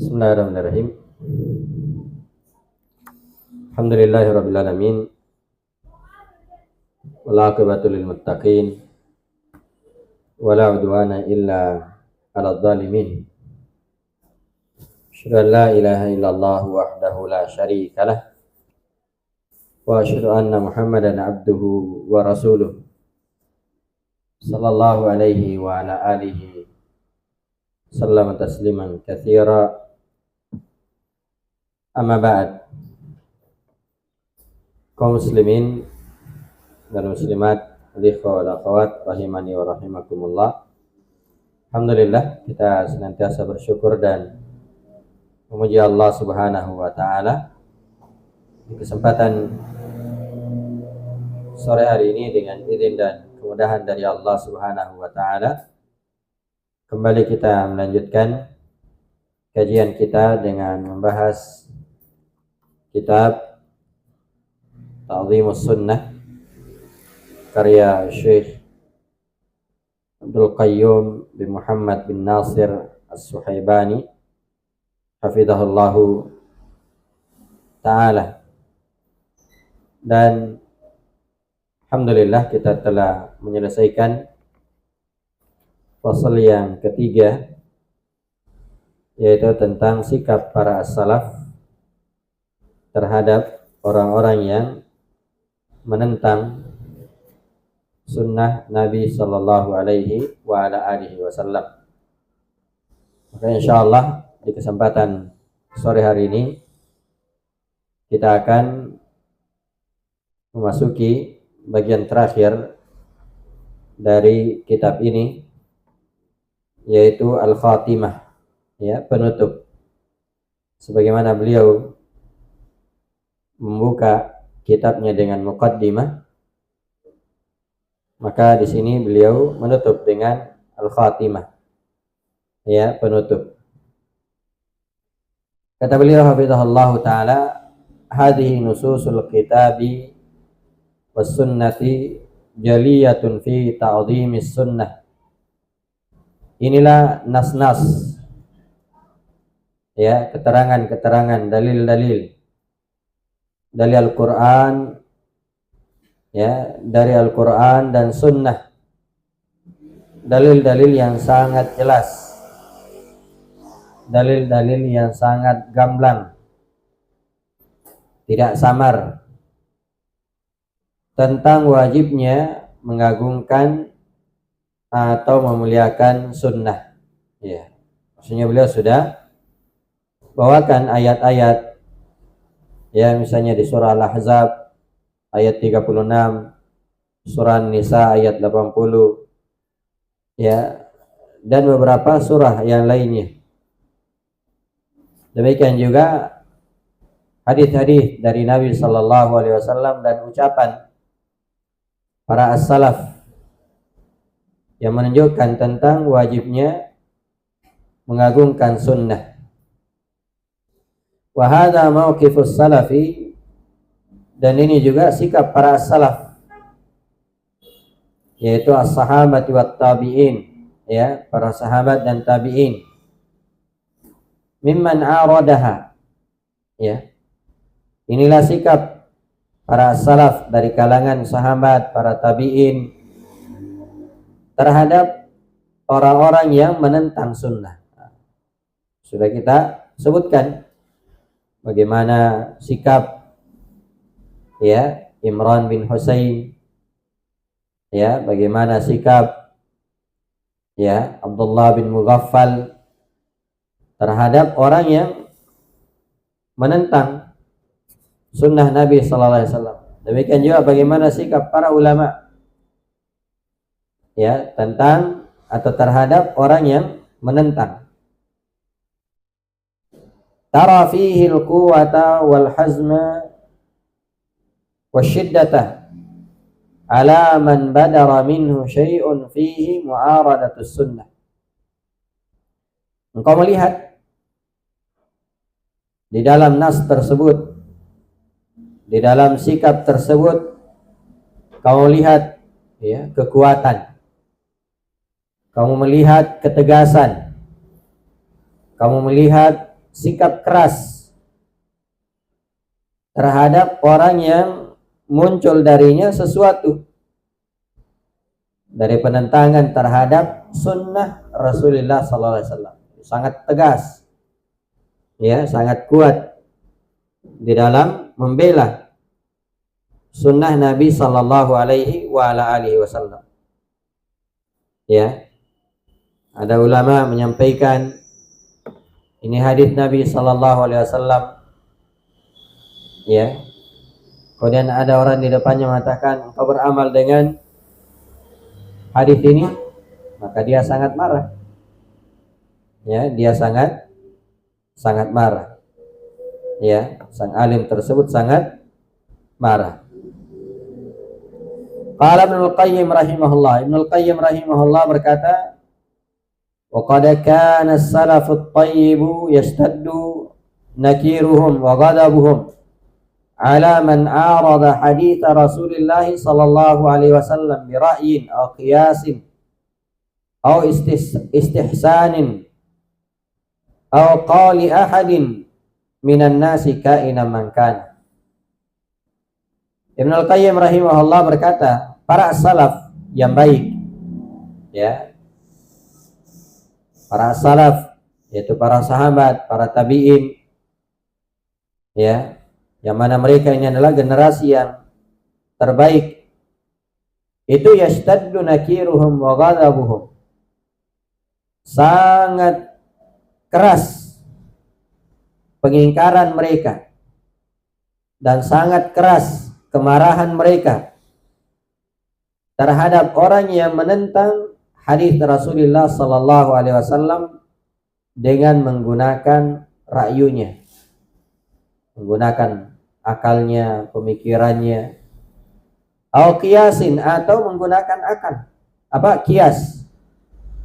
Bismillahirrahmanirrahim. Alhamdulillahirabbil alamin. Wal aqibatu lil muttaqin. Wala udwana illa 'alal zalimin. Asyhadu an la ilaha illallah wahdahu la syarika lah. Wa asyhadu anna Muhammadan abduhu wa rasuluh. Sallallahu alaihi wa ala alihi sallama tasliman katsira. Amma ba'd. Kaum muslimin dan muslimat, ikhwah wal akhwat rahimani wa rahimakumullah. Alhamdulillah, kita senantiasa bersyukur dan memuji Allah Subhanahu wa taala di kesempatan sore hari ini dengan izin dan kemudahan dari Allah Subhanahu wa taala. Kembali kita melanjutkan kajian kita dengan membahas kitab Ta'dhimus Sunnah karya Syekh Abdul Qayyum bin Muhammad bin Nasir As-Suhaibani hafizahullahu ta'ala. Dan alhamdulillah kita telah menyelesaikan fasal yang ketiga, yaitu tentang sikap para as-salaf terhadap orang-orang yang menentang sunnah Nabi Sallallahu Alaihi wa ala alihi wasallam. Maka insyaallah di kesempatan sore hari ini kita akan memasuki bagian terakhir dari kitab ini, yaitu Al-Khatimah, ya, penutup. Sebagaimana beliau membuka kitabnya dengan muqaddimah, maka di sini beliau menutup dengan Al-Khatimah, ya, penutup. Kata beliau hafizahullahu taala, hadhihi nususul kitabi was sunnati jaliyatun fi ta'dhimis sunnah. Inilah nas-nas, ya, keterangan-keterangan, dalil-dalil dari Al-Quran, ya, dari Al-Quran dan Sunnah, dalil-dalil yang sangat jelas, dalil-dalil yang sangat gamblang, tidak samar, tentang wajibnya mengagungkan atau memuliakan sunnah. Ya, maksudnya beliau sudah bawakan ayat-ayat, ya, misalnya di surah Al-Ahzab ayat 36, surah Nisa ayat 80, ya, dan beberapa surah yang lainnya. Demikian juga hadis-hadis dari Nabi Sallallahu Alaihi Wasallam dan ucapan para as-salaf yang menunjukkan tentang wajibnya mengagungkan sunnah. Wa hadza mauqifus salafi, dan ini juga sikap para as-salaf, yaitu as-sahabati wat tabi'in, ya, para sahabat dan tabi'in, mimman aradaha, ya. Inilah sikap para as-salaf dari kalangan sahabat, para tabi'in terhadap orang-orang yang menentang sunnah. Sudah kita sebutkan bagaimana sikap, ya, Imran bin Husain, ya, bagaimana sikap, ya, Abdullah bin Mughaffal terhadap orang yang menentang sunnah Nabi Sallallahu Alaihi Wasallam. Demikian juga bagaimana sikap para ulama, ya, tentang atau terhadap orang yang menentang. Tara fihi al-quwwata wal hazma wasyiddata ala man badara minhu syai'un fihi mu'aradatus sunnah. Engkau melihat di dalam nas tersebut, di dalam sikap tersebut, kau lihat, ya, kekuatan kamu melihat ketegasan, kamu melihat sikap keras terhadap orang yang muncul darinya sesuatu dari penentangan terhadap sunnah Rasulullah SAW. Sangat tegas, ya, sangat kuat di dalam membela sunnah Nabi Sallallahu Alaihi Wasallam. Ya, ada ulama menyampaikan ini hadis Nabi Sallallahu Alaihi Wasallam. Ya, kemudian ada orang di depannya mengatakan engkau beramal dengan hadis ini, maka dia sangat marah. Ya, dia sangat marah. Ya, sang alim tersebut sangat marah. Qala Ibnul Qayyim rahimahullah. Ibnul Qayyim rahimahullah berkata, "Wa qad kana as-salafut thayyibu yashtaddu nakiruhum wa ghadabuhum ala man arada hadits Rasulullah sallallahu alaihi wasallam bi ra'yin aw qiyasin aw istihsanin aw qali ahadin minan nasi kaina man kana." Ibnul Qayyim rahimahullah berkata, para salaf yang baik, ya, para salaf yaitu para sahabat, para tabi'in, ya, yang mana mereka ini adalah generasi yang terbaik, itu yashtaddu nakiruhum wa ghadabuhum, sangat keras pengingkaran mereka dan sangat keras kemarahan mereka terhadap orang yang menentang hadis Rasulullah sallallahu alaihi wasallam dengan menggunakan ra'yunya, menggunakan akalnya, pemikirannya, atau kiasin, atau menggunakan akal, kias,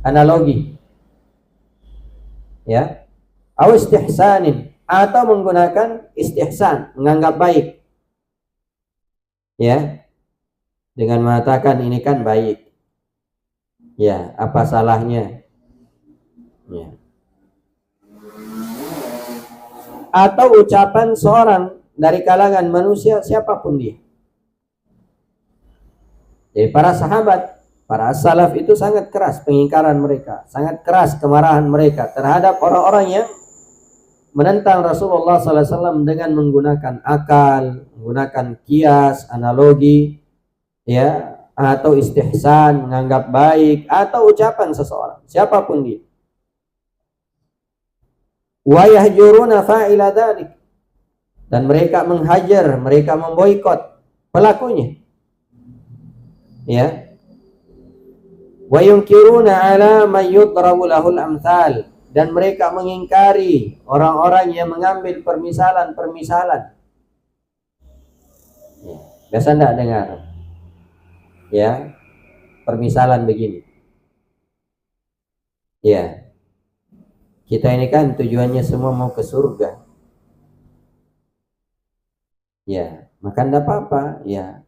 analogi, ya, atau istihsanin, atau menggunakan istihsan, menganggap baik, ya, dengan mengatakan ini kan baik, ya, apa salahnya, ya. Atau ucapan seorang dari kalangan manusia siapapun dia. Jadi para sahabat, para salaf itu sangat keras pengingkaran mereka, sangat keras kemarahan mereka terhadap orang-orang yang menentang Rasulullah SAW dengan menggunakan akal, menggunakan kias, analogi, ya, atau istihsan, menganggap baik, atau ucapan seseorang, siapapun dia. Wa yahjuruna fa'ila dzalik, dan mereka menghajar, mereka memboikot pelakunya, ya. Wa yunkiruna ala man yudrabu lahul amthal, dan mereka mengingkari orang-orang yang mengambil permisalan-permisalan. Ya, biasa enggak dengar, ya, permisalan begini, ya. Kita ini kan tujuannya semua mau ke surga, ya, maka enggak apa-apa, ya.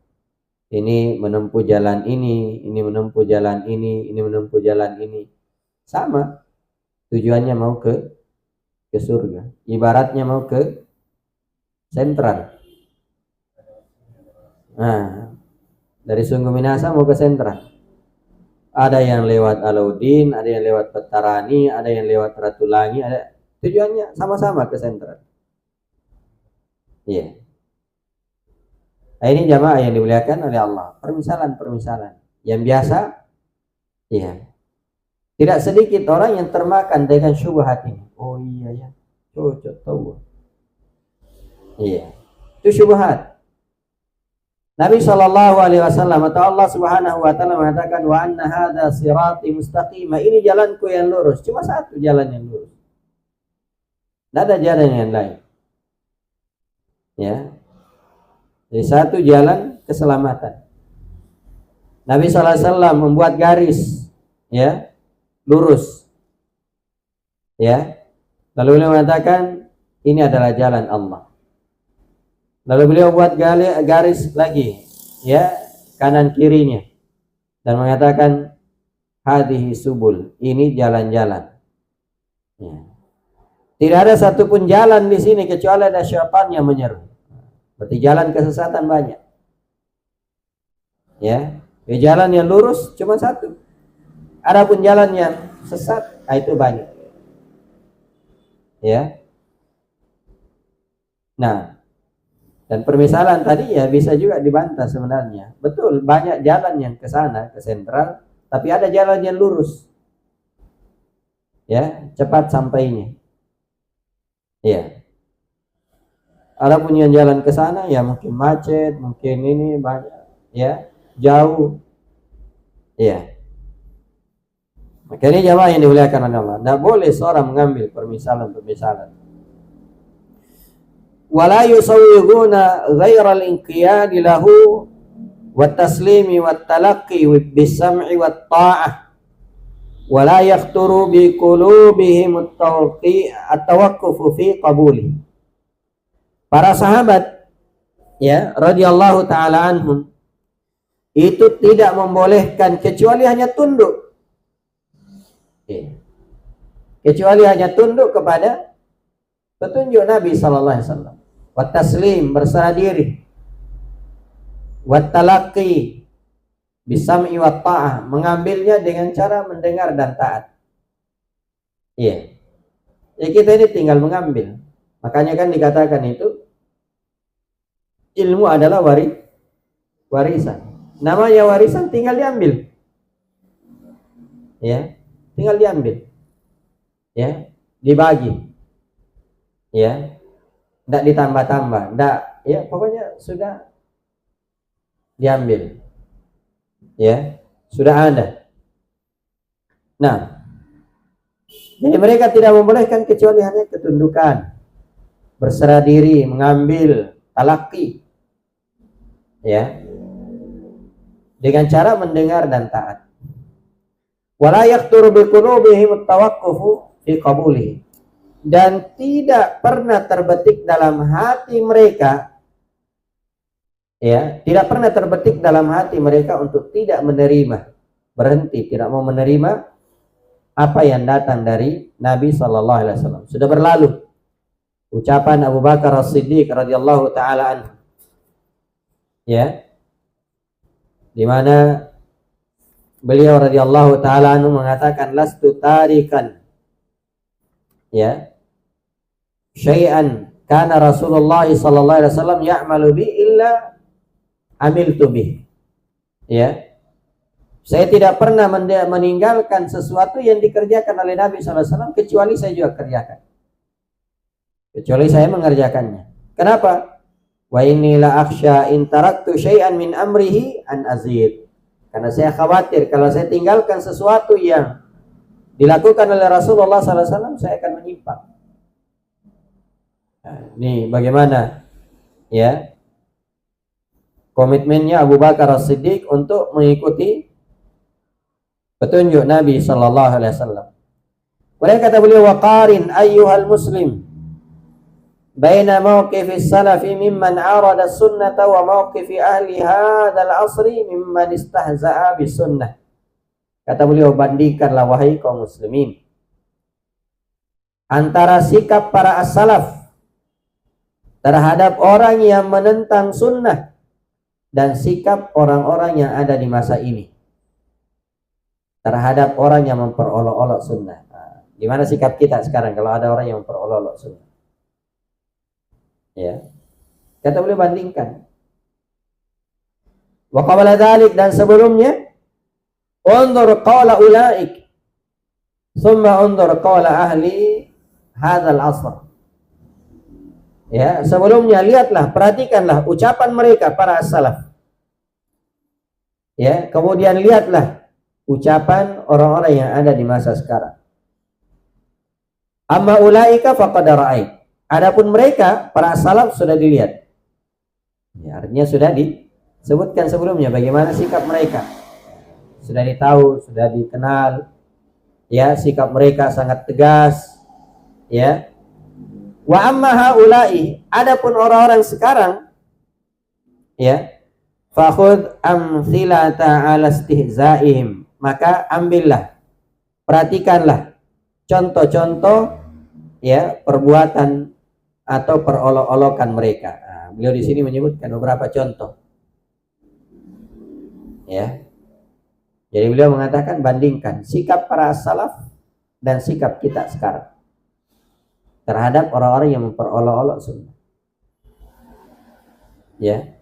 Ini menempuh jalan ini menempuh jalan ini menempuh jalan ini, sama tujuannya mau ke surga. Ibaratnya mau ke sentral. Nah, dari Sungguh Minasa mau ke sentral. Ada yang lewat Alauddin, ada yang lewat Petarani, ada yang lewat Ratulangi, ada, tujuannya sama-sama ke sentral. Iya. Nah, ini jamaah yang dimuliakan oleh Allah, permisalan-permisalan yang biasa, ya. Tidak sedikit orang yang termakan dengan syubhat ini. Oh iya ya, cocok tahu. Iya, itu syubhat. Nabi Shallallahu Alaihi Wasallam atau Allah Subhanahu Wa Taala mengatakan, wa anna hadza sirati mustaqimah, ini jalanku yang lurus, cuma satu jalan yang lurus, tidak ada jalan yang lain, ya. Jadi satu jalan keselamatan. Nabi Sallallahu Alaihi Wasallam membuat garis, ya, lurus, ya. Lalu beliau mengatakan ini adalah jalan Allah. Lalu beliau buat garis lagi, ya, kanan kirinya, dan mengatakan hadhihi subul, ini jalan-jalan. Ya. Tidak ada satupun jalan di sini kecuali ada syaitan yang menyeru. Berarti jalan kesesatan banyak. Ya, jalan yang lurus cuma satu. Adapun jalan yang sesat, itu banyak. Ya. Nah, dan permisalan tadi ya bisa juga dibantah sebenarnya. Betul, banyak jalan yang ke sana, ke sentral, tapi ada jalan yang lurus. Ya, cepat sampainya. Ya. Adapun yang jalan ke sana ya mungkin macet, mungkin ini banyak, ya, jauh. Ya. Makanya jamaah yang dimuliakan oleh Allah, tidak boleh seorang mengambil permisalan. Wala yusawwiguna ghairal inqiyadi lahu wat taslimi wat talaqqi bis sam'i wat ta'ah wala yaqturu bi qulubihim at-tawaqqufu fi qabuli. Para sahabat ya radhiyallahu taala anhum itu tidak membolehkan kecuali hanya tunduk. Kecuali hanya tunduk kepada petunjuk Nabi sallallahu alaihi wasallam. Wat taslim, berserah diri. Wat talaqqi bisam'i wat ta'ah, mengambilnya dengan cara mendengar dan taat. Iya. Ya kita ini tinggal mengambil. Makanya kan dikatakan itu ilmu adalah warisan. Namanya warisan tinggal diambil. Ya, tinggal diambil. Ya, dibagi. Ya. Enggak ditambah-tambah, enggak, ya pokoknya sudah diambil. Ya, sudah ada. Nah, jadi mereka tidak membolehkan kecuali hanya ketundukan, berserah diri, mengambil talaki, ya, dengan cara mendengar dan taat. Wala yaqturu bi qulubihim at-tawaqqufu fi qabulihi, dan tidak pernah terbetik dalam hati mereka, ya, tidak pernah terbetik dalam hati mereka untuk tidak menerima, berhenti, tidak mau menerima apa yang datang dari Nabi sallallahu alaihi wasallam. Sudah berlalu ucapan Abu Bakar As-Siddiq radhiyallahu taala anhu, ya, di mana beliau radhiyallahu taala anhu mengatakan lastu tarikan, ya, syai'an kana Rasulullah sallallahu alaihi wasallam ya'malu bi illa amiltu bih. Ya. Saya tidak pernah meninggalkan sesuatu yang dikerjakan oleh Nabi sallallahu alaihi wasallam kecuali saya juga kerjakan. Kecuali saya mengerjakannya. Kenapa? Wa inni la akhsha in taraktu syai'an min amrihi an azid. Karena saya khawatir kalau saya tinggalkan sesuatu yang dilakukan oleh Rasulullah sallallahu alaihi wasallam, saya akan menyimpang. Nah, ini bagaimana ya komitmennya Abu Bakar As-Siddiq untuk mengikuti petunjuk Nabi sallallahu alaihi wasallam. Kemudian kata beliau, waqarin ayyuhal muslim baina mawqifis salafi mimman arada sunnata wa mawqifi ahli hadzal asri mimman istahza'a bis sunnah. Kata beliau, bandingkanlah wahai kaum muslimin antara sikap para as-salaf terhadap orang yang menentang sunnah dan sikap orang-orang yang ada di masa ini terhadap orang yang memperolok-olok sunnah. Nah, gimana sikap kita sekarang kalau ada orang yang memperolok-olok sunnah? Ya, kata beliau bandingkan. Wa qabla dzalik, dan sebelumnya, undur qala ulaik, thumma undur qala ahli hadzal asr. Ya, sebelumnya lihatlah, perhatikanlah ucapan mereka para salaf. Ya, kemudian lihatlah ucapan orang-orang yang ada di masa sekarang. Amma ulaika faqad ra'ait. Adapun mereka para salaf sudah dilihat. Ya, artinya sudah disebutkan sebelumnya bagaimana sikap mereka. Sudah ditahu, sudah dikenal. Ya, sikap mereka sangat tegas. Ya. Wa amma haula'i, adapun orang-orang sekarang, ya, fakhudh amthilata ala istihza'ihim, maka ambillah, perhatikanlah contoh-contoh ya perbuatan atau perolok-olokan mereka. Nah, beliau di sini menyebutkan beberapa contoh. Ya. Jadi beliau mengatakan bandingkan sikap para salaf dan sikap kita sekarang terhadap orang-orang yang memperolok-olok sunnah. Ya.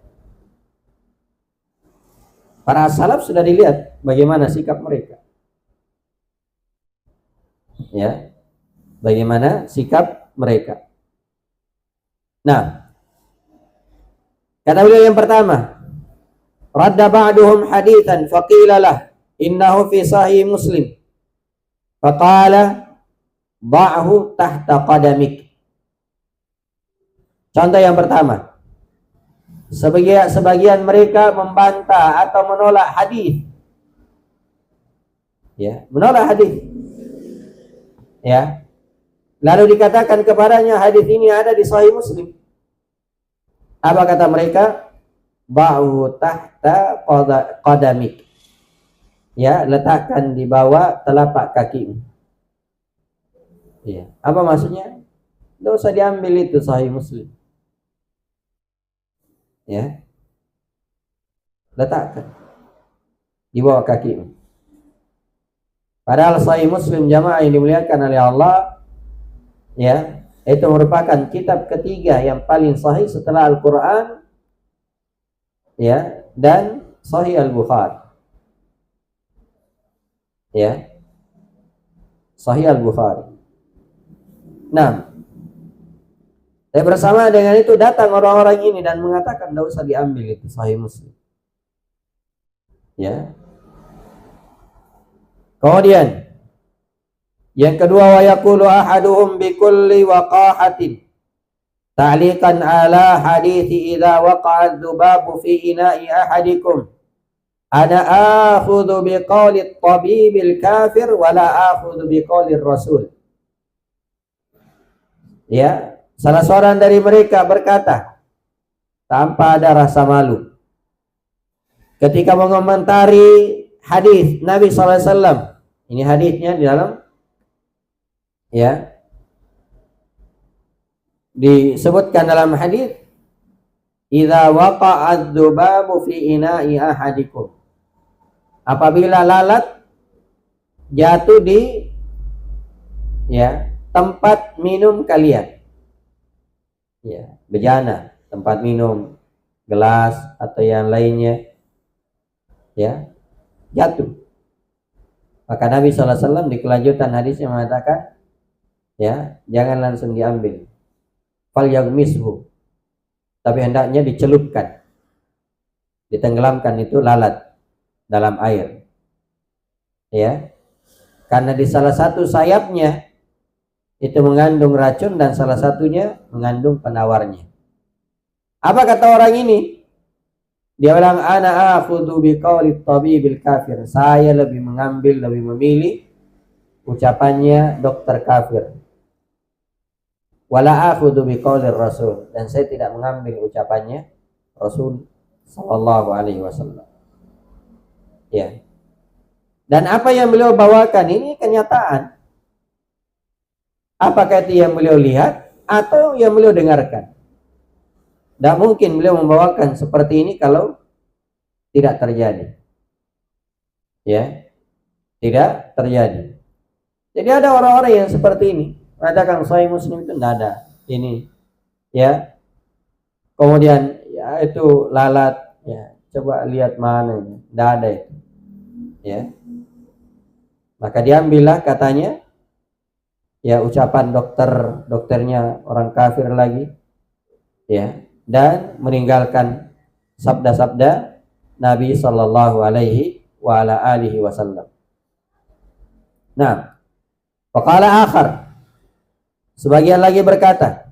Para salaf sudah dilihat bagaimana sikap mereka. Ya. Bagaimana sikap mereka. Nah, kata beliau yang pertama, radda ba'duhum hadithan faqila lah innahu fi sahih Muslim. Faqala ba'hu tahta qadamik. Contoh yang pertama, sebagian mereka membantah atau menolak hadis. Ya, menolak hadis. Ya. Lalu dikatakan kepadanya hadis ini ada di Sahih Muslim. Apa kata mereka? Ba'u tahta qadamik. Ya, letakkan di bawah telapak kakimu. Ya. Apa maksudnya? Tidak usah diambil itu Sahih Muslim. Ya. Letakkan di bawah kakimu. Padahal Sahih Muslim jamaah yang dimuliakan oleh Allah, ya, itu merupakan kitab ketiga yang paling sahih setelah Al-Quran, ya, dan Sahih Al-Bukhari. Ya, Sahih Al-Bukhari. Nah, bersama dengan itu datang orang-orang ini dan mengatakan tidak usah diambil itu Sahih Muslim. Ya. Kemudian yang kedua, wa yaqulu ahaduhum bi kulli waqahatin ta'liqan ala hadithi idza waqa'a adh-dhubabu fi ina'i ahadikum ana akhudhu bi qawli at-tabibil kafir wa la akhudhu bi qawli ar-rasul. Ya, salah seorang dari mereka berkata tanpa ada rasa malu ketika mengomentari hadis Nabi SAW. Ini hadisnya di dalam, ya, disebutkan dalam hadis idza waqa'a adh-dhubabu fi ina'i ahadikum, apabila lalat jatuh di, ya, tempat minum kalian, ya, bejana, tempat minum, gelas atau yang lainnya, ya, jatuh. Maka Nabi SAW di kelanjutan hadisnya mengatakan, ya, jangan langsung diambil, fal yaghmishu, tapi hendaknya dicelupkan, ditenggelamkan itu lalat dalam air, ya, karena di salah satu sayapnya itu mengandung racun dan salah satunya mengandung penawarnya. Apa kata orang ini? Dia bilang ana akhudhu bi qawli tabibil kafir, saya lebih memilih ucapannya dokter kafir. Wala akhudhu bi qawli rasul, dan saya tidak mengambil ucapannya Rasul sallallahu alaihi wasallam. Ya. Dan apa yang beliau bawakan ini kenyataan. Apakah itu yang beliau lihat atau yang beliau dengarkan? Tidak mungkin beliau membawakan seperti ini kalau tidak terjadi. Ya, tidak terjadi. Jadi ada orang-orang yang seperti ini mengatakan Sahih Muslim itu tidak ada ini, ya. Kemudian ya itu lalat, ya, coba lihat mana ini, tidak ada itu, ya. Maka diambillah katanya, ya, ucapan dokternya orang kafir lagi, ya, dan meninggalkan sabda-sabda Nabi sallallahu alaihi wa ala alihi wasallam. Nah, faqala akhar, sebagian lagi berkata,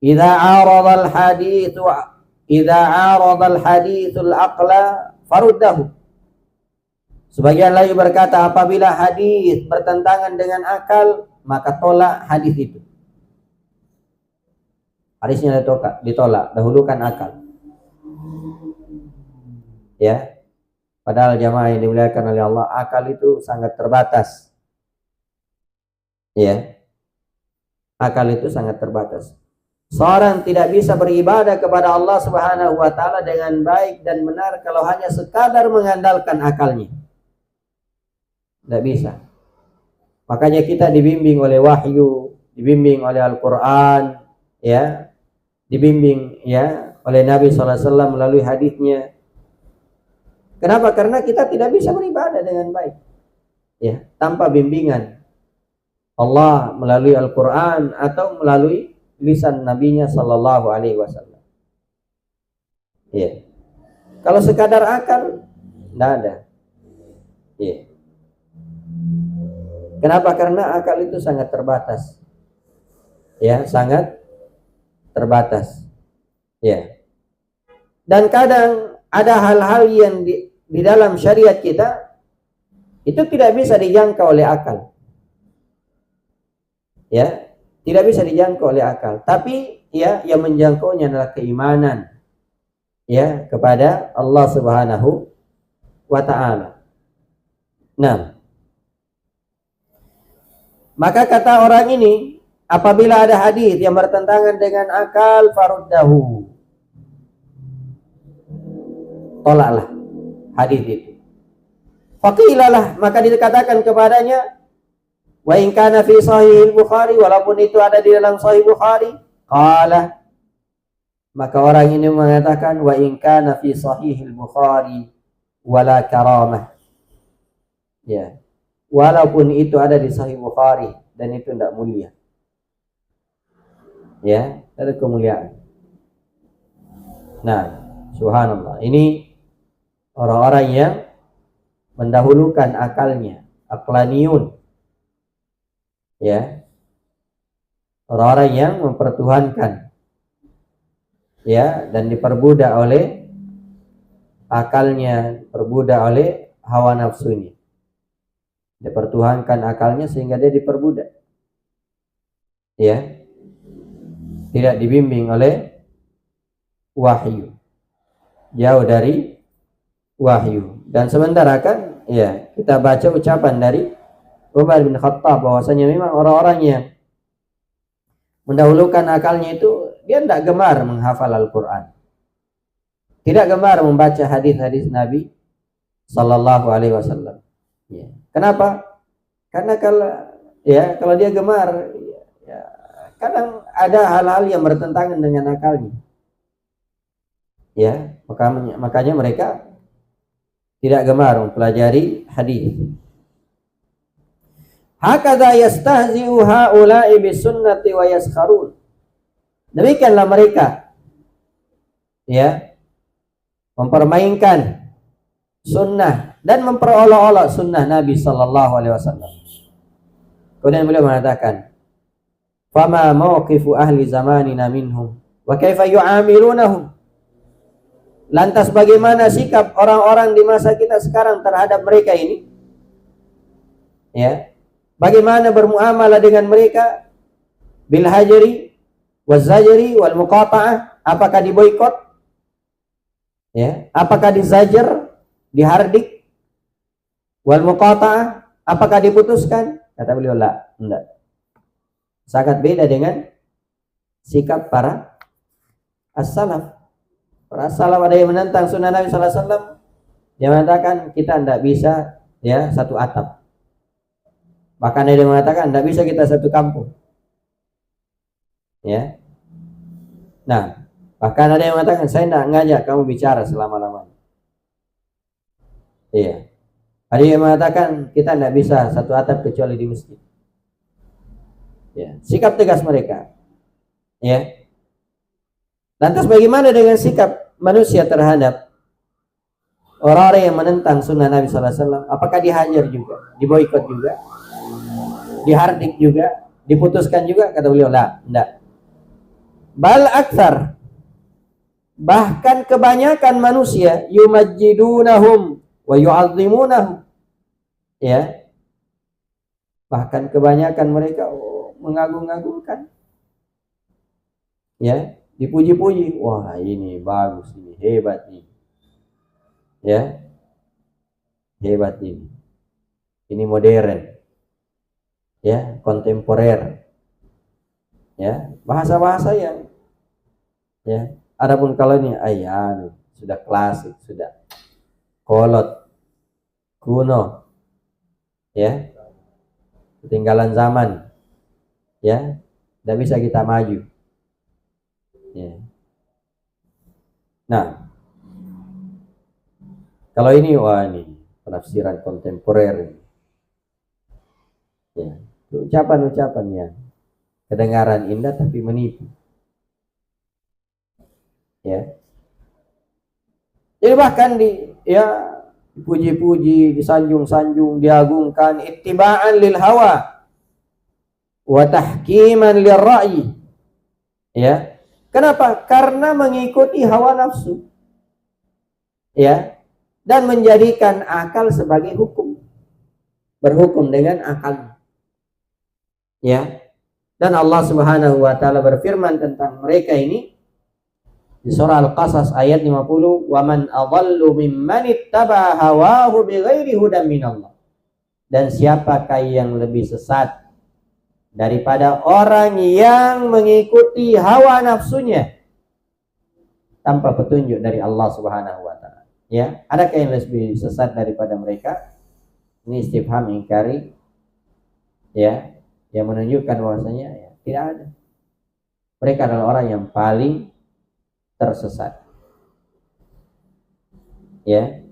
idza arada al-hadithul aqla faruddahu. Sebagian lagi berkata apabila hadis bertentangan dengan akal, maka tolak hadis itu. Hadisnya ditolak, dahulukan akal. Ya. Padahal jamaah yang dimuliakan oleh Allah, akal itu sangat terbatas. Ya, akal itu sangat terbatas. Seorang tidak bisa beribadah kepada Allah Subhanahu wa taala dengan baik dan benar kalau hanya sekadar mengandalkan akalnya. Tidak bisa. Makanya kita dibimbing oleh wahyu, dibimbing oleh Al-Qur'an, ya, dibimbing ya oleh Nabi sallallahu alaihi wasallam melalui hadisnya. Kenapa? Karena kita tidak bisa beribadah dengan baik, ya, tanpa bimbingan Allah melalui Al-Qur'an atau melalui lisan nabinya sallallahu alaihi wasallam. Ya. Kalau sekadar akal, tidak ada. Ya. Kenapa? Karena akal itu sangat terbatas. Ya, sangat terbatas. Ya. Dan kadang ada hal-hal yang di dalam syariat kita itu tidak bisa dijangkau oleh akal. Ya, tidak bisa dijangkau oleh akal. Tapi ya, yang menjangkaunya adalah keimanan ya kepada Allah Subhanahu wa taala. Nah, maka kata orang ini, apabila ada hadis yang bertentangan dengan akal, faruddahu. Tolaklah hadis itu. Faqilalah, maka dikatakan kepadanya, wa in kana fi sahih Bukhari, walaupun itu ada di dalam sahih Bukhari, qala, maka orang ini mengatakan, wa in kana fi sahih Bukhari wala karamah. Ya. Walaupun itu ada di sahih Bukhari dan itu tidak mulia. Ya, ada kemuliaan. Nah, subhanallah. Ini orang-orang yang mendahulukan akalnya, aqlaniyun. Ya. Orang-orang yang mempertuhankan ya dan diperbudak oleh akalnya, diperbudak oleh hawa nafsunya. Dipertuhankan akalnya sehingga dia diperbudak. Ya. Tidak dibimbing oleh wahyu. Jauh dari wahyu. Dan sementara kan ya, kita baca ucapan dari Umar bin Khattab bahwasanya memang orang-orang yang mendahulukan akalnya itu dia tidak gemar menghafal Al-Qur'an. Tidak gemar membaca hadis-hadis Nabi sallallahu alaihi wasallam. Ya. Kenapa? Karena kalau dia gemar ya, kadang ada hal-hal yang bertentangan dengan akalnya. Ya, makanya mereka tidak gemar mempelajari hadis. Hakadha yastahzi'u haula'i bisunnati wa yaskharun. Demikianlah mereka ya mempermainkan sunnah dan memperolok-olok sunnah Nabi sallallahu alaihi wasallam. Kemudian beliau mengatakan, "Fama mauqifu ahli zamanina minhum wa kaifa yu'amilunahum?" Lantas bagaimana sikap orang-orang di masa kita sekarang terhadap mereka ini? Ya. Bagaimana bermuamalah dengan mereka? Bil hajri waz zajri wal muqata'ah, apakah diboikot? Ya, apakah dizajar, dihardik? Wal muqata'ah, apakah diputuskan? Kata beliau, la, enggak. Sangat beda dengan sikap para as-salaf. Para salaf ada yang menentang sunnah Nabi sallallahu alaihi wasallam. Dia mengatakan kita tidak bisa ya satu atap. Bahkan ada yang mengatakan tidak bisa kita satu kampung. Ya. Nah, bahkan ada yang mengatakan saya tidak ngajak kamu bicara selama-lamanya. Iya. Ada yang mengatakan kita tidak bisa satu atap kecuali di masjid. Ya, sikap tegas mereka. Ya. Lantas bagaimana dengan sikap manusia terhadap orang-orang yang menentang sunnah Nabi sallallahu alaihi wasallam? Apakah dihajar juga, diboikot juga, dihardik juga, diputuskan juga? Kata beliau, lah, enggak. Bal aktsar, bahkan kebanyakan manusia yumajjidunahum wa yu'azzimunahum. Ya. Bahkan kebanyakan mereka mengagung-agungkan. Ya, dipuji-puji. Wah, ini bagus, ini hebat ini. Ya. Hebat ini. Ini modern. Ya, kontemporer. Ya, bahasa-bahasa yang ya. Adapun kalau ini ayah sudah klasik, sudah kolot, kuno, ya, ketinggalan zaman, ya, tidak bisa kita maju. Ya. Nah, kalau ini wah ini penafsiran kontemporer, ya, ucapan-ucapan yang kedengaran indah tapi menipu. Ya. Jadi bahkan dipuji-puji, disanjung-sanjung, diagungkan ittiba'an lil hawa wa tahkiman lir ra'yi. Ya. Kenapa? Karena mengikuti hawa nafsu. Ya. Dan menjadikan akal sebagai hukum. Berhukum dengan akal. Ya. Dan Allah Subhanahu wa taala berfirman tentang mereka ini di surah Al-Qasas ayat 50, "Wa man adhallu mimman ittaba hawahu bighairi hudan minallah." Dan siapakah yang lebih sesat daripada orang yang mengikuti hawa nafsunya tanpa petunjuk dari Allah Subhanahu wa taala. Ya, adakah yang lebih sesat daripada mereka? Ini istifham ingkari, ya, yang menunjukkan bahwasanya ya, tidak ada. Mereka adalah orang yang paling tersesat. Ya.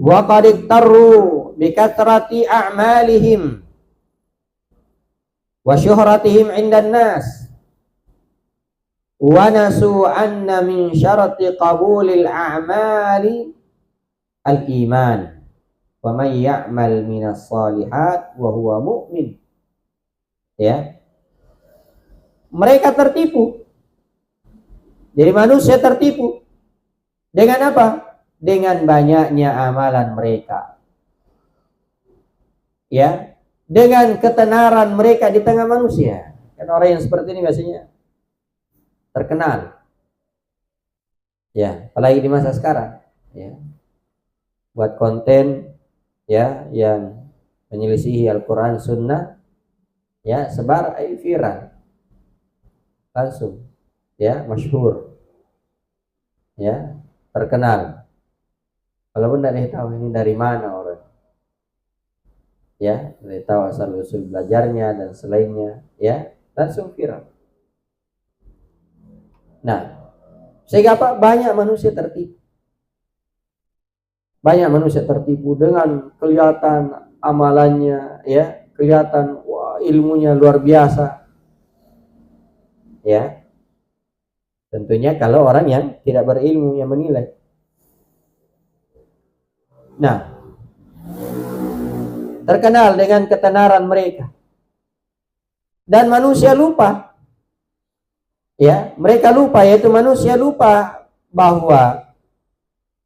Wa qad iktaru bi kathrati a'malihim wa syuhratihim 'indan nas wa nasu anna min syarati qabulil a'mali al-iman wa may ya'mal minas salihat wa huwa mu'min. Ya. Mereka tertipu. Jadi manusia tertipu dengan apa? Dengan banyaknya amalan mereka. Ya, dengan ketenaran mereka di tengah manusia. Kan orang yang seperti ini biasanya terkenal. Ya, apalagi di masa sekarang, ya. Buat konten ya yang menyelisihi Al-Qur'an Sunnah, ya, sebar viral. Langsung ya, masyhur, ya, terkenal. Walaupun tidak tahu ini dari mana orang, ya, tidak tahu asal usul belajarnya dan selainnya, ya, langsung viral. Nah, sehingga apa? Banyak manusia tertipu. Banyak manusia tertipu dengan kelihatan amalannya, ya, kelihatan wah ilmunya luar biasa, ya. Tentunya kalau orang yang tidak berilmu yang menilai. Nah, terkenal dengan ketenaran mereka. Dan manusia lupa. Ya, mereka lupa, yaitu manusia lupa bahwa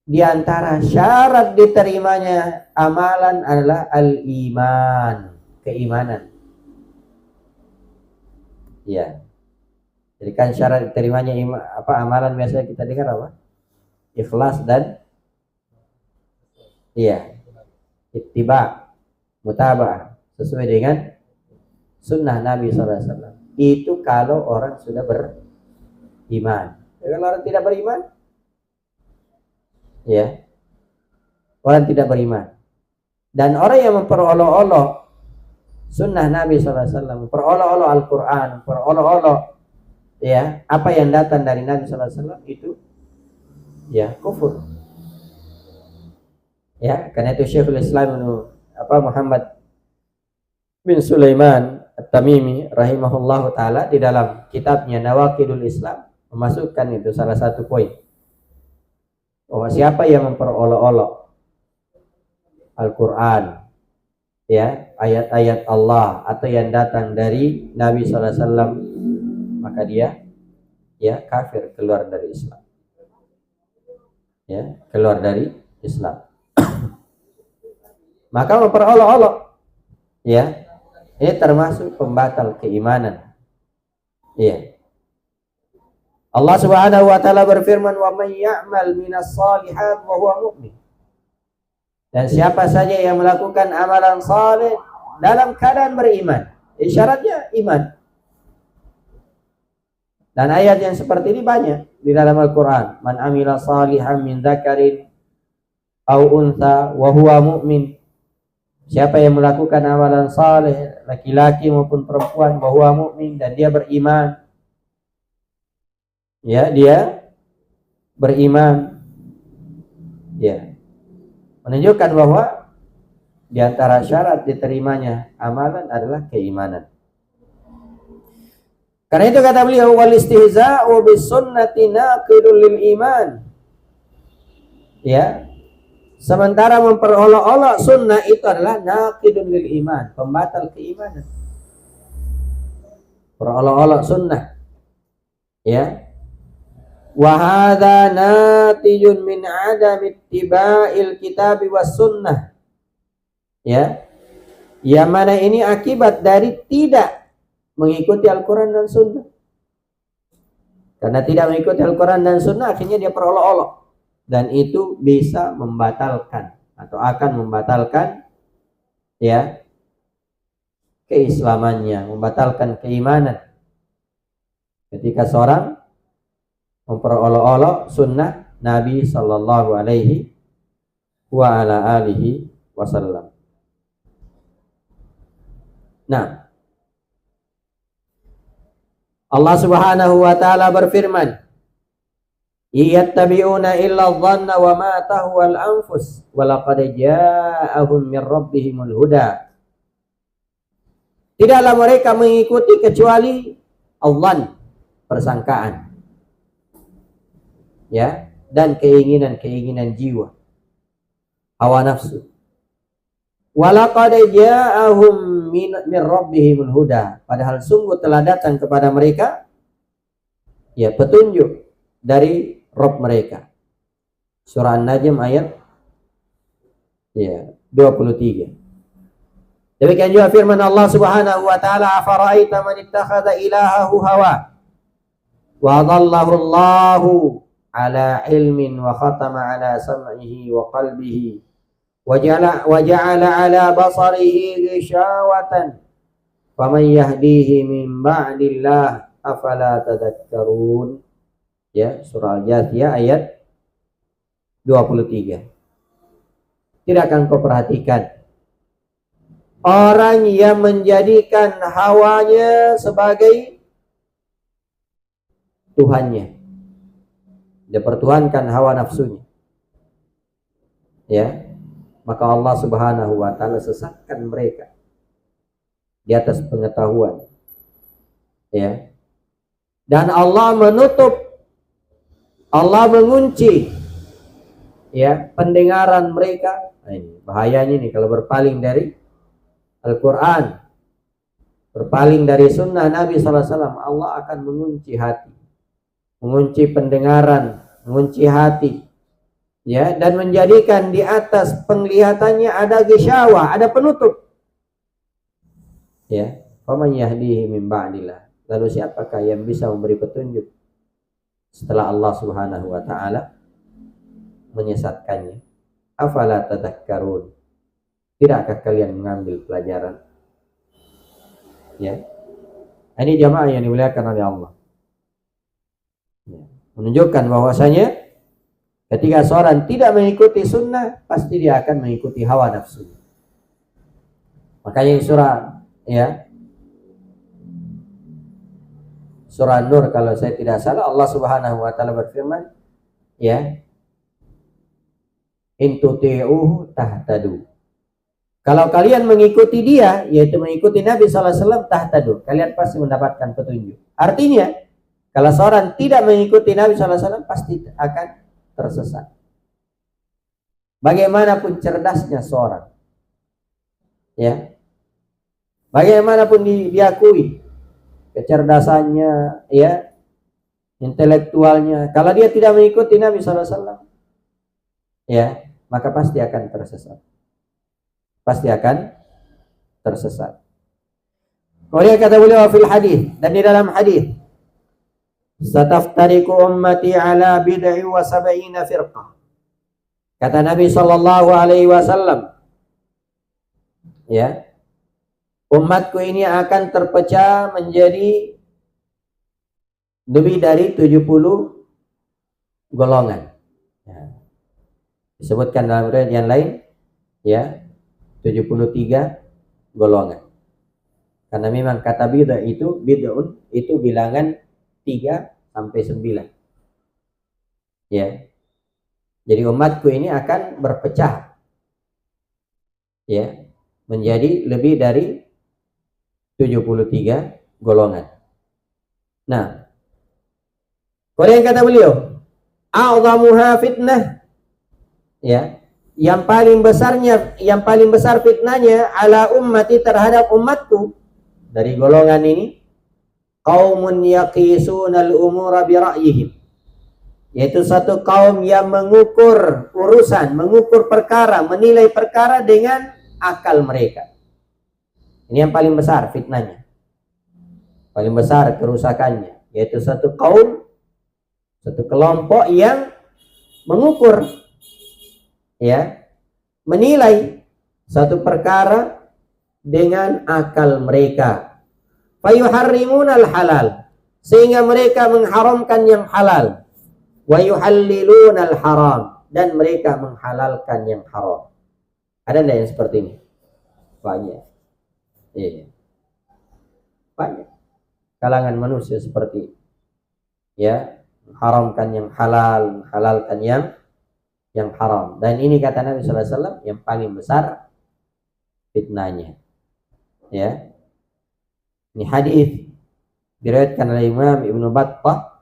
di antara syarat diterimanya amalan adalah al-iman, keimanan. Ya. Jadi kan syarat diterimanya amalan biasanya kita dengar apa? Ikhlas dan iya, ittiba, mutaba'ah, sesuai dengan sunnah Nabi SAW. Itu kalau orang sudah beriman. Kalau orang tidak beriman, ya, orang tidak beriman. Dan orang yang memperolok-olok sunnah Nabi SAW, memperolok-olok Al-Quran, memperolok-olok ya apa yang datang dari Nabi SAW itu ya kufur. Ya, karena itu Syekhul Islam Muhammad bin Sulaiman At-Tamimi rahimahullahu taala di dalam kitabnya Nawaqidul Islam memasukkan itu salah satu poin bahwa siapa yang memperolok-olok Al-Quran, ya, ayat-ayat Allah atau yang datang dari Nabi SAW, maka dia ya kafir, keluar dari Islam. Ya, keluar dari Islam. Maka memperolok-olok, ya, ini termasuk pembatal keimanan. Ya. Allah Subhanahu wa taala berfirman, "Wa may ya'mal minas salihat wa huwa mu'min." Dan siapa saja yang melakukan amalan saleh dalam keadaan beriman, syaratnya iman. Dan ayat yang seperti ini banyak di dalam Al-Quran. Man amila salihan min dzakarin aw untha wa huwa mu'min. Siapa yang melakukan amalan saleh, laki-laki maupun perempuan, wa huwa mu'min, dan dia beriman. Ya, dia beriman. Ya. Menunjukkan bahwa di antara syarat diterimanya amalan adalah keimanan. Karena itu kata beliau, wal istihza'u bis sunnati naqidul lil iman. Ya. Sementara memperolok-olok sunnah itu adalah naqidul lil iman, pembatal keimanan. Perolok-olok sunnah. Ya. Wa hadza natijun min adam ittiba'il kitab was sunnah. Ya. Yang mana ini akibat dari tidak mengikuti Al-Quran dan Sunnah. Karena tidak mengikuti Al-Quran dan Sunnah, akhirnya dia perolok-olok. Dan itu bisa membatalkan atau akan membatalkan ya keislamannya, membatalkan keimanan. Ketika seorang memperolok-olok sunnah Nabi Sallallahu Alaihi wa ala alihi wasallam. Nah, Allah Subhanahu wa taala berfirman, "Iyattabi'una illa dhanna wa ma tahwal anfus wa laqad ja'ahum min rabbihimul huda." Tidaklah mereka mengikuti kecuali Allah, persangkaan. Ya, dan keinginan-keinginan jiwa, hawa nafsu. Wa laqad ja'ahum min rabbihimul huda, padahal sungguh telah datang kepada mereka ya petunjuk dari Rabb mereka. Surah An-Najm ayat ya 23. Demikian juga firman Allah Subhanahu wa taala, afara'aita man ittakhadha ilahahu hawa wa adallahu Allahu ala ilmin wa khatama ala sam'ihi wa qalbihi waja'ala ala basarihi ghishawatan faman yahdihi min ba'dillah afala tadhakkarun. Ya, surah Al-Jathiyah ayat 23. Tidakkah kau perhatikan orang yang menjadikan hawanya sebagai Tuhannya, dia pertuhankan hawa nafsunya, ya, maka Allah Subhanahu wa taala sesatkan mereka di atas pengetahuan. Ya. Dan Allah menutup, Allah mengunci ya pendengaran mereka. Nah, ini bahayanya nih kalau berpaling dari Al-Quran, berpaling dari sunnah Nabi SAW, Allah akan mengunci hati, mengunci pendengaran, mengunci hati. Ya, dan menjadikan di atas penglihatannya ada gisyawa, ada penutup. Ya, faman yahdihi min ba'dillah. Lalu siapakah yang bisa memberi petunjuk setelah Allah Subhanahu wa taala menyesatkannya? Afala tadhakkarun. Tidakkah kalian mengambil pelajaran? Ya. Ini jamaah yang dimuliakan oleh Allah. Ya. Menunjukkan bahwasanya ketika seorang tidak mengikuti sunnah, pasti dia akan mengikuti hawa nafsu. Makanya surah ya surah Nur kalau saya tidak salah, Allah Subhanahu wa taala berfirman, ya, in tuti'uhu tahtadu. Kalau kalian mengikuti dia, yaitu mengikuti Nabi sallallahu alaihi wasallam, tahtadu, kalian pasti mendapatkan petunjuk. Artinya, kalau seorang tidak mengikuti Nabi sallallahu alaihi wasallam, pasti akan tersesat. Bagaimanapun cerdasnya seorang, ya, bagaimanapun diakui kecerdasannya, ya, intelektualnya, kalau dia tidak mengikuti Nabi SAW, ya, maka pasti akan tersesat. Pasti akan tersesat. Kemudian kata beliau fil hadis, dan di dalam hadis, sataftariqu ummati ala bid'i wa sab'ina firqah. Kata Nabi Shallallahu Alaihi Wasallam, ya, umatku ini akan terpecah menjadi lebih dari 70 golongan. Ya. Disebutkan dalam riwayat yang lain, ya, 73 golongan. Karena memang kata bid'ah itu, bid'un itu bilangan 3 sampai 9. Ya. Jadi umatku ini akan berpecah, ya, menjadi lebih dari 73 golongan. Nah, kemudian kata beliau, a'zamuha fitnah, ya, yang paling besar fitnahnya ala ummati, terhadap umatku dari golongan ini, qaumun yaqisunal umura bi ra'yihim, yaitu satu kaum yang mengukur urusan, mengukur perkara, menilai perkara dengan akal mereka. Ini yang paling besar fitnahnya, paling besar kerusakannya, yaitu satu kaum, satu kelompok yang mengukur, ya, menilai satu perkara dengan akal mereka. Fayuharrimunal halal, sehingga mereka mengharamkan yang halal. Wa yuhallilunal haram, dan mereka menghalalkan yang haram. Ada enggak yang seperti ini? Banyak. Iya. Banyak kalangan manusia seperti, ya, mengharamkan yang halal, menghalalkan yang haram. Dan ini kata Nabi sallallahu alaihi wasallam yang paling besar fitnahnya. Ya. Ini hadis diriwayatkan oleh Imam Ibnu Battah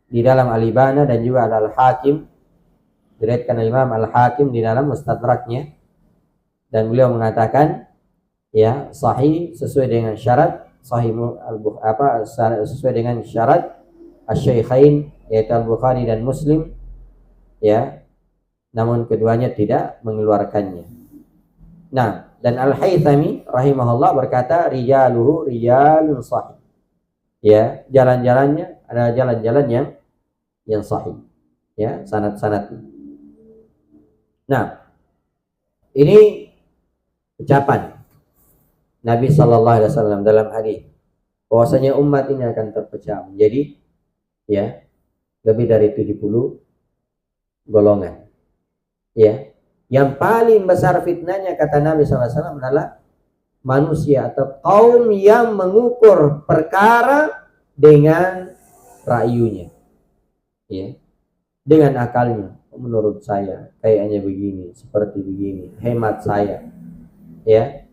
di dalam Al-Ibana, dan juga Al-Hakim, diriwayatkan oleh Imam Al-Hakim di dalam Mustadraknya, dan beliau mengatakan, ya, sahih sesuai dengan syarat sahih sesuai dengan syarat Asy-Syaikhain, yaitu Al-Bukhari dan Muslim, ya, namun keduanya tidak mengeluarkannya. Nah, dan Al-Haythami rahimahullah berkata, rijaluhu rijalun sahih, ya, jalan-jalannya adalah jalan-jalan yang sahih, ya, sanad-sanad. Nah, ini ucapan Nabi sallallahu alaihi wasallam dalam hadis bahwasanya umat ini akan terpecah menjadi, ya, lebih dari 70 golongan. Ya, yang paling besar fitnahnya kata Nabi sallallahu alaihi wasallam adalah manusia atau kaum yang mengukur perkara dengan ra'yunya, ya, dengan akalnya. Menurut saya kayaknya begini, seperti begini, hemat saya, ya,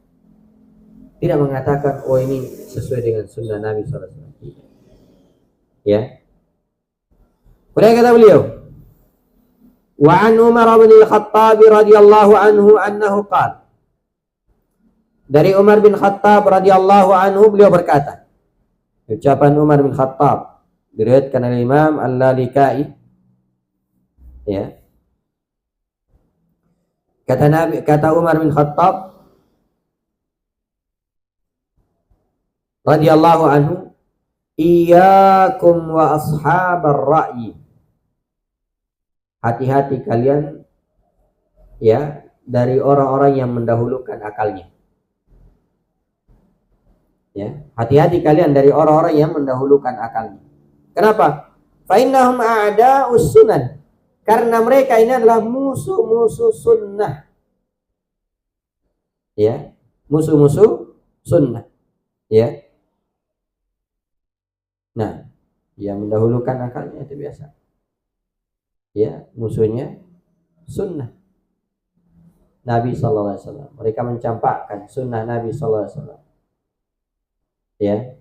tidak mengatakan oh ini sesuai dengan sunnah Nabi sallallahu alaihi wasallam, ya. Kemudian kata beliau, wa an Umar bin Al-Khattab radhiyallahu anhu annahu qala, dari Umar bin Khattab radhiyallahu anhu beliau berkata, ucapan Umar bin Khattab diriwayatkan oleh Imam Al-Lalikai, ya. Kata Umar bin Khattab radhiyallahu anhu, iyyakum wa ashabar ra'yi, hati-hati kalian, ya, dari orang-orang yang mendahulukan akalnya. Ya, hati-hati kalian dari orang-orang yang mendahulukan akalnya. Kenapa? Fa innahum a'da'us sunan, karena mereka ini adalah musuh-musuh sunnah. Ya, musuh-musuh sunnah. Ya. Nah, yang mendahulukan akalnya itu biasa, ya, musuhnya sunnah Nabi sallallahu alaihi wasallam. Mereka mencampakkan sunnah Nabi sallallahu alaihi wasallam, ya,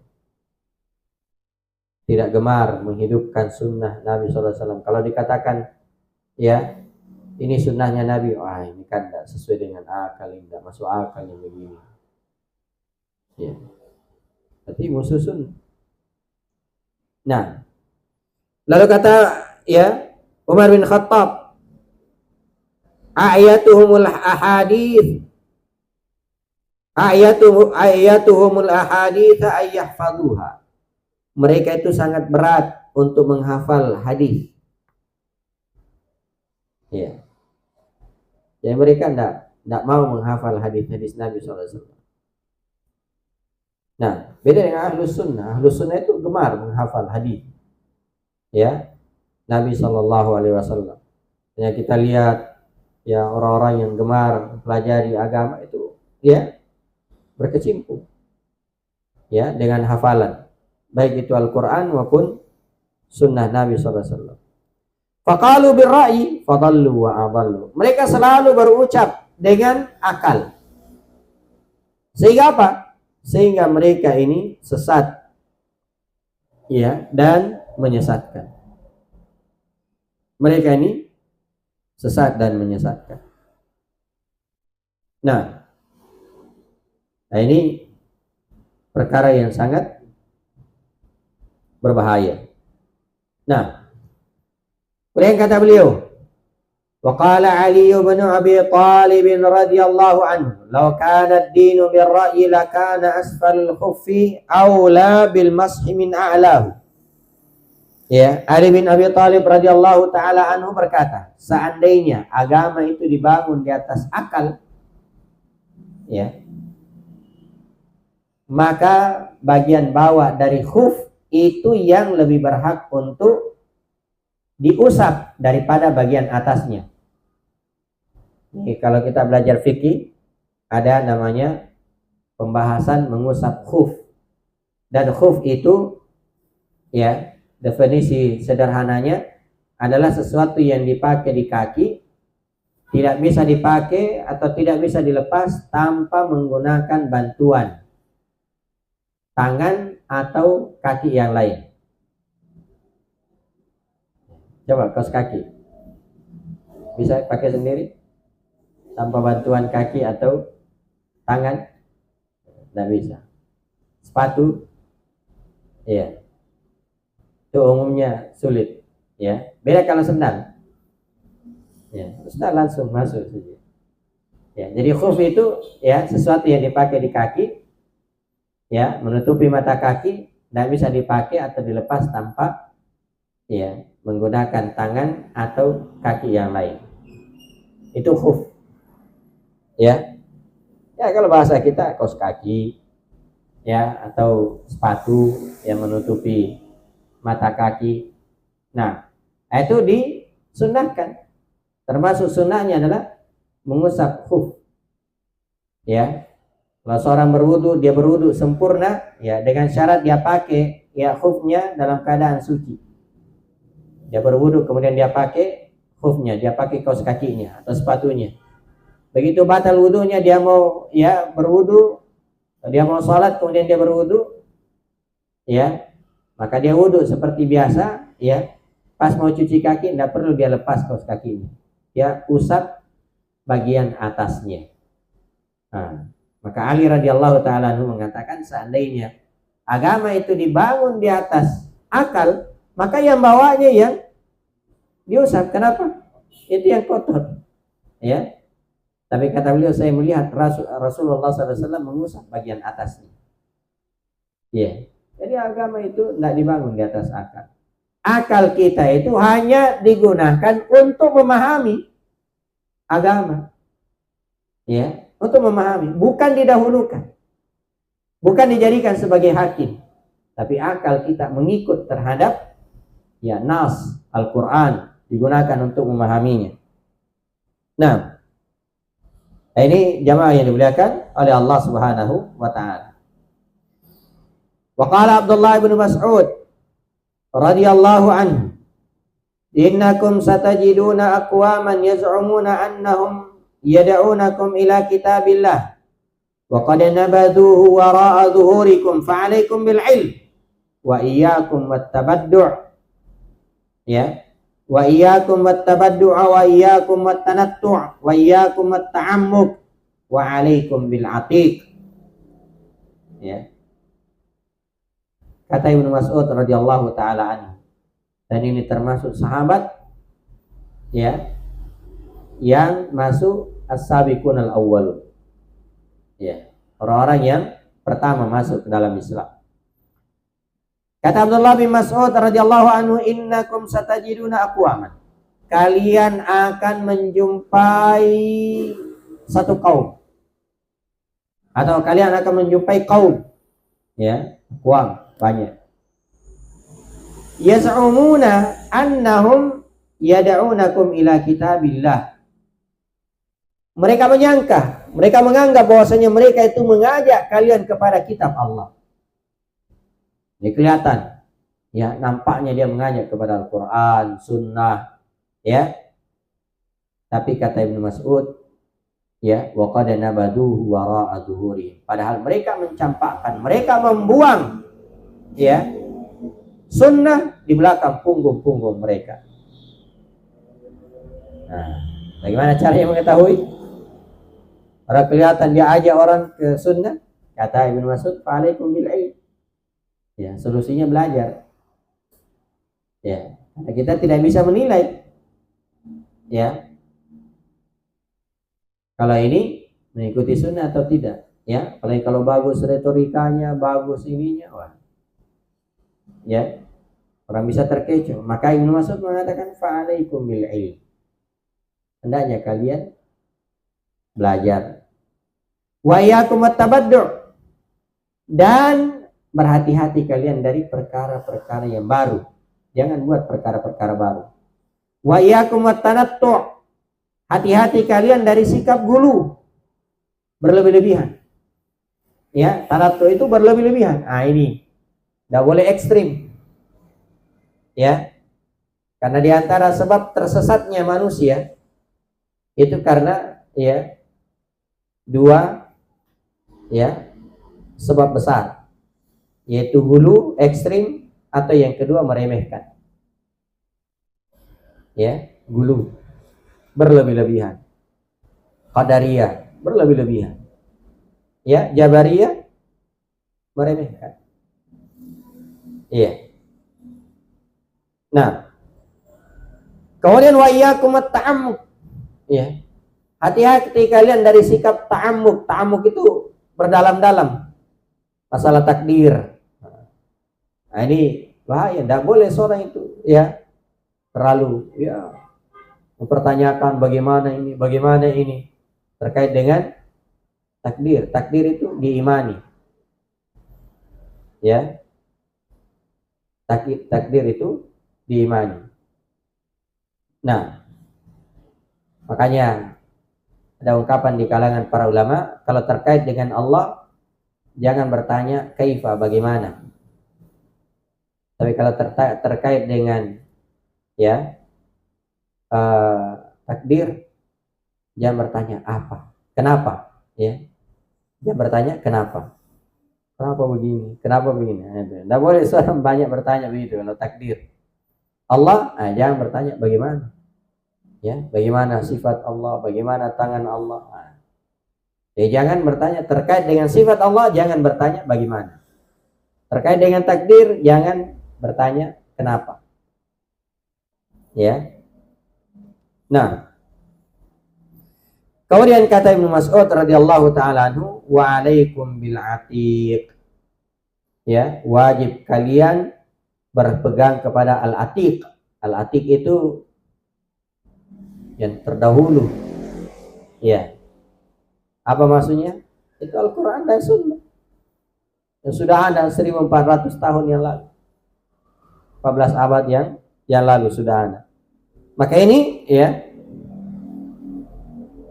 tidak gemar menghidupkan sunnah Nabi sallallahu alaihi wasallam. Kalau dikatakan, ya, ini sunnahnya Nabi, wah ini kan tidak sesuai dengan akal, tidak masuk akal yang begini, ya, berarti musuh sunnah. Nah, lalu kata, ya, Umar bin Khattab, ayatuhumul ahadits ayyahfaduha, mereka itu sangat berat untuk menghafal hadis, ya, Jadi mereka tidak mau menghafal hadis-hadis Nabi SAW. Nah, beda dengan ahlus sunnah. Ahlus sunnah itu gemar menghafal hadis, ya, Nabi SAW. Ya, kita lihat ya orang-orang yang gemar mempelajari agama itu, ya, berkecimpung, ya, dengan hafalan, baik itu Al-Quran maupun sunnah Nabi SAW. Faqalu birra'i fadallu wa adallu. Mereka selalu berucap dengan akal. Sehingga apa? Sehingga mereka ini sesat, ya, dan menyesatkan. Mereka ini sesat dan menyesatkan. Nah, ini perkara yang sangat berbahaya. Nah, kemudian kata beliau, وقال علي بن أبي طالب رضي الله عنه لو كان الدين بالرأي لكان أسفل الخف أولى بالمسح من أعلاه. Ya, Ali bin Abi Thalib radhiyallahu taala anhu berkata, seandainya agama itu dibangun di atas akal, ya, maka bagian bawah dari khuf itu yang lebih berhak untuk diusap daripada bagian atasnya. Ini kalau kita belajar fikih, ada namanya pembahasan mengusap khuf. Dan khuf itu, ya, definisi sederhananya adalah sesuatu yang dipakai di kaki, tidak bisa dipakai atau tidak bisa dilepas tanpa menggunakan bantuan tangan atau kaki yang lain. Coba kaos kaki bisa pakai sendiri tanpa bantuan kaki atau tangan? Tidak bisa. Sepatu, ya, itu umumnya sulit, ya. Beda kalau sendal, ya, sendal langsung masuk saja. Ya, jadi khuf itu, ya, sesuatu yang dipakai di kaki, ya, menutupi mata kaki, tidak bisa dipakai atau dilepas tanpa, ya, menggunakan tangan atau kaki yang lain. Itu khuf. Ya, ya, kalau bahasa kita kaos kaki, ya, atau sepatu yang menutupi mata kaki. Nah, itu disunnahkan. Termasuk sunnahnya adalah mengusap khuf. Ya, kalau seorang berwudu, dia berwudu sempurna, ya, dengan syarat dia pakai, ya, khufnya dalam keadaan suci. Dia berwudu kemudian dia pakai khufnya, dia pakai kaos kakinya atau sepatunya. Begitu batal wudunya, dia mau, ya, berwudu, dia mau sholat kemudian dia berwudu, ya, maka dia wudu seperti biasa, ya. Pas mau cuci kaki tidak perlu dia lepas kaos kakinya, dia usap bagian atasnya. Nah, maka Ali radhiyallahu taala anhu mengatakan, seandainya agama itu dibangun di atas akal, maka yang bawahnya yang diusap. Kenapa? Itu yang kotor, ya. Tapi kata beliau, saya melihat Rasulullah SAW mengusap bagian atasnya. Ya, jadi agama itu tidak dibangun di atas akal. Akal kita itu hanya digunakan untuk memahami agama, ya, untuk memahami, bukan didahulukan, bukan dijadikan sebagai hakim. Tapi akal kita mengikut terhadap, ya, nas Al-Quran, digunakan untuk memahaminya. Nah, ini jamaah yang dimuliakan oleh Allah Subhanahu wa taala. Wa qala Abdullah bin Mas'ud radhiyallahu anhu, innakum satajiduna aqwaman yaz'umuna annahum yad'unakum ila kitabillah wa qad nabaduhu wara'a dhuhurikum fa'alaikum bil ilm wa iyyakum wattabaddu', ya, wa iyyakum wattabaddu'a wa iyyakum wattanattu' wa iyyakum watta'ammuk wa 'alaikum bil 'atiq. Ya. Kata Ibnu Mas'ud radhiyallahu taala anhu, dan ini termasuk sahabat, ya, yang masuk as-sabiqun al-awwalun, ya, orang-orang yang pertama masuk ke dalam Islam. Kata Abdullah bin Mas'ud radhiyallahu anhu, innakum satajiduna aqwaman, kalian akan menjumpai satu kaum, atau kalian akan menjumpai kaum, ya, kaum banyak. Yaz'umuna annahum yad'unakum ila kitabillah. Mereka menyangka, mereka menganggap bahwasanya mereka itu mengajak kalian kepada kitab Allah. Ini kelihatan, ya, nampaknya dia mengajak kepada Al-Quran, Sunnah, ya. Tapi kata Ibnu Mas'ud, ya, wa qad nabaduhu wara'a zuhuri. Padahal mereka mencampakkan, mereka membuang, ya, Sunnah di belakang punggung-punggung mereka. Nah, bagaimana caranya mengetahui? Orang kelihatan dia ajak orang ke Sunnah, kata Ibnu Mas'ud, fa'alaikum bil ilm. Ya, solusinya belajar. Ya, karena kita tidak bisa menilai, ya, kalau ini mengikuti Sunnah atau tidak, ya. Apalagi kalau bagus retorikanya, bagus ininya, wah, ya, orang bisa terkecoh. Maka Ibnu Mas'ud mengatakan fa'alaikum bil ilm. Hendaknya kalian belajar. Wa iyyakum at-tabaddu', dan berhati-hati kalian dari perkara-perkara yang baru. Jangan buat perkara-perkara baru. Wa iyyakum at-tanattu', hati-hati kalian dari sikap gulu, berlebih-lebihan. Ya, tanattu itu berlebih-lebihan. Ah, ini tidak boleh ekstrim. Ya. Karena di antara sebab tersesatnya manusia itu karena, ya, dua, ya, sebab besar, yaitu hulu ekstrim, atau yang kedua meremehkan, ya, gulu, berlebih-lebihan, qadariyah, berlebih-lebihan, ya, jabariyah, meremehkan, iya. Nah, kemudian wa iyyakum at-ta'ammuk, ya, hati-hati kalian dari sikap ta'ammuk. Ta'ammuk itu berdalam-dalam masalah takdir. Nah, ini bahaya, tidak boleh seorang itu, ya, terlalu, ya, mempertanyakan bagaimana ini terkait dengan takdir. Takdir itu diimani, ya, takdir itu diimani. Nah, makanya ada ungkapan di kalangan para ulama, kalau terkait dengan Allah jangan bertanya kaifa, bagaimana. Tapi kalau terkait dengan, ya, takdir, jangan bertanya apa, kenapa, ya. Jangan bertanya kenapa begini, kenapa begini. Tidak boleh seorang banyak bertanya begitu kalau takdir. Allah, jangan bertanya bagaimana, ya, bagaimana sifat Allah, bagaimana tangan Allah. Ya, jangan bertanya terkait dengan sifat Allah, jangan bertanya bagaimana. Terkait dengan takdir, jangan bertanya kenapa, ya. Nah, kemudian kata Ibnu Mas'ud radhiyallahu taala anhu, wa alaikum bil atiq, ya, wajib kalian berpegang kepada al-atiq. Al-atiq itu yang terdahulu, ya. Apa maksudnya? Itu Al-Quran dan Sunnah yang sudah ada 1400 tahun yang lalu, 14 abad yang lalu sudah ada. Maka ini, ya,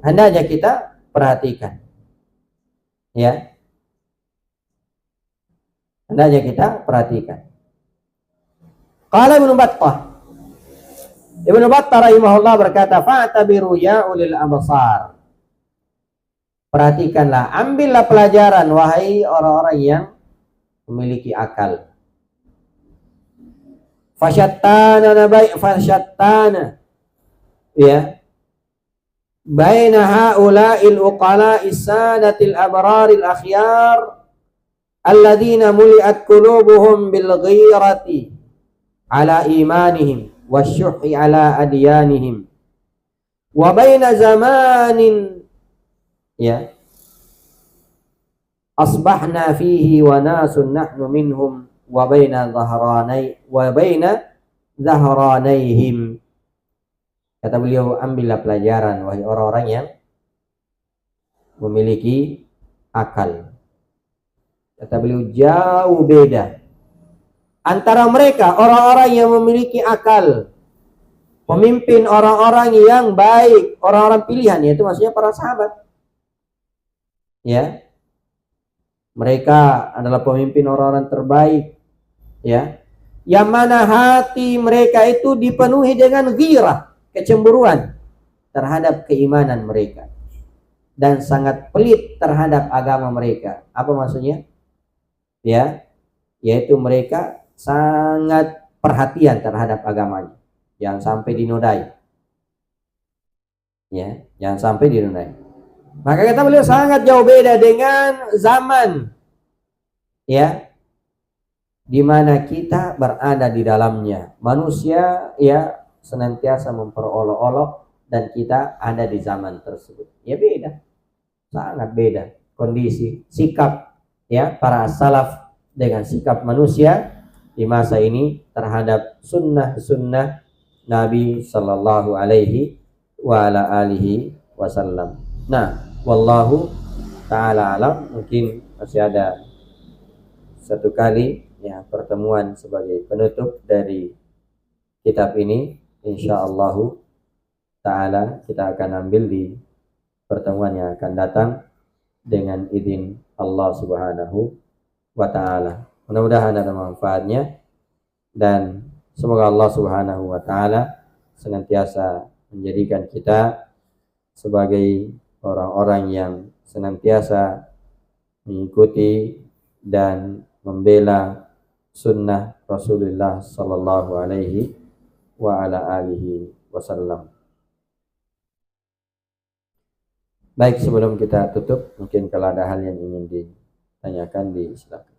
hendaknya kita perhatikan, ya, hendaknya kita perhatikan. Qala Ibnu Battah rahimahullah berkata, fa'tabiru ya ulil absar, perhatikanlah, ambillah pelajaran wahai orang-orang yang memiliki akal. Fasyattana, ya, baina haula'il uqala'is sadatil abraril akhyar alladzina muli'at qulubuhum bil ghirati ala imanihim wasyuhi ala adyanihim, wa baina zamanin, ya, asbahna fihi wa nasun nahnu minhum wa baina dhahranayhim. Kata beliau, ambillah pelajaran wahai orang-orang yang memiliki akal. Kata beliau, jauh beda antara mereka orang-orang yang memiliki akal, pemimpin orang-orang yang baik, orang-orang pilihan, yaitu maksudnya para sahabat. Ya, mereka adalah pemimpin orang-orang terbaik. Ya, yang mana hati mereka itu dipenuhi dengan ghirah, kecemburuan terhadap keimanan mereka, dan sangat pelit terhadap agama mereka. Apa maksudnya? Ya, yaitu mereka sangat perhatian terhadap agamanya, jangan sampai dinodai. Ya, jangan sampai dinodai. Maka kata beliau sangat jauh beda dengan zaman, ya, di mana kita berada di dalamnya. Manusia ya senantiasa memperolok-olok dan kita ada di zaman tersebut. Ya beda, sangat beda kondisi, sikap ya para salaf dengan sikap manusia di masa ini terhadap sunnah-sunnah Nabi Sallallahu Alaihi wa ala alihi wasallam. Nah, wallahu ta'ala alam. Mungkin masih ada satu kali ya pertemuan sebagai penutup dari kitab ini. Insyaallah ta'ala kita akan ambil di pertemuan yang akan datang dengan izin Allah Subhanahu wa ta'ala. Mudah-mudahan ada manfaatnya dan semoga Allah Subhanahu wa ta'ala senantiasa menjadikan kita sebagai orang-orang yang senantiasa mengikuti dan membela sunnah Rasulullah sallallahu alaihi wa ala alihi wasallam. Baik, sebelum kita tutup, mungkin kalau ada hal yang ingin ditanyakan, disilakan.